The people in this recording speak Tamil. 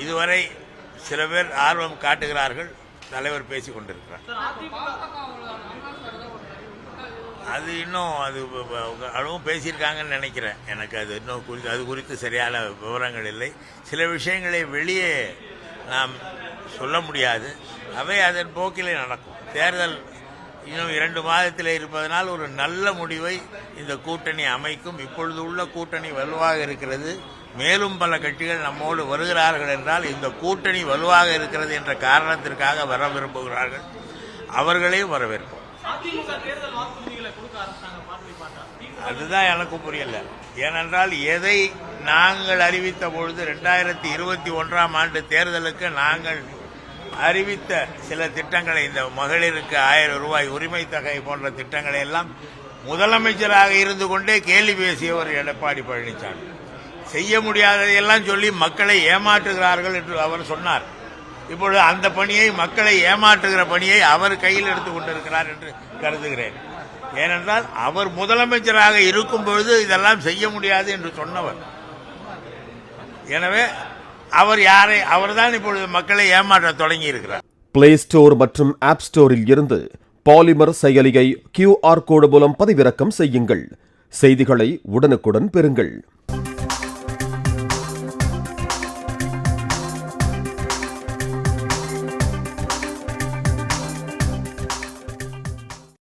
இதுவரை சில பேர் ஆர்வம் காட்டுகிறார்கள். தலைவர் பேசிக் கொண்டிருக்கிறார். அது இன்னும் அளவும் பேசியிருக்காங்கன்னு நினைக்கிறேன். எனக்கு அது இன்னும் அது குறித்து சரியான விவரங்கள் இல்லை. சில விஷயங்களை வெளியே நாம் சொல்ல முடியாது. அவை அதன் போக்கிலே நடக்கும். தேர்தல் இன்னும் 2 மாதத்தில் இருப்பதனால் ஒரு நல்ல முடிவை இந்த கூட்டணி அமைக்கும். இப்பொழுது உள்ள கூட்டணி வலுவாக இருக்கிறது. மேலும் பல கட்சிகள் நம்மோடு வருகிறார்கள் என்றால் இந்த கூட்டணி வலுவாக இருக்கிறது என்ற காரணத்திற்காக வர விரும்புகிறார்கள். அவர்களையும் வரவேற்போம். அதுதான் எனக்கு புரியல. ஏனென்றால் எதை நாங்கள் அறிவித்த பொழுது 2021ஆம் ஆண்டு தேர்தலுக்கு நாங்கள் அறிவித்த சில திட்டங்களை, இந்த மகளிருக்கு 1000 ரூபாய் உரிமை தொகை போன்ற திட்டங்களை எல்லாம் முதலமைச்சராக இருந்து கொண்டே கேள்வி பேசியவர் எடப்பாடி பழனிசாமி. செய்ய முடியாததையெல்லாம் சொல்லி மக்களை ஏமாற்றுகிறார்கள் என்று அவர் சொன்னார். இப்பொழுது அந்த பணியை, மக்களை ஏமாற்றுகிற பணியை அவர் கையில் எடுத்துக் கொண்டிருக்கிறார் என்று கருதுகிறேன். ஏனென்றால் அவர் முதலமைச்சராக இருக்கும் பொழுது இதெல்லாம் செய்ய முடியாது என்று சொன்னவர். எனவே அவர்தான் இப்பொழுது மக்களை ஏமாற்ற தொடங்கி இருக்கிறார். பிளே ஸ்டோர் மற்றும் ஆப் ஸ்டோரில் இருந்து பாலிமர் செயலியை QR கோடு மூலம் பதிவிறக்கம் செய்யுங்கள். செய்திகளை உடனுக்குடன் பெறுங்கள்.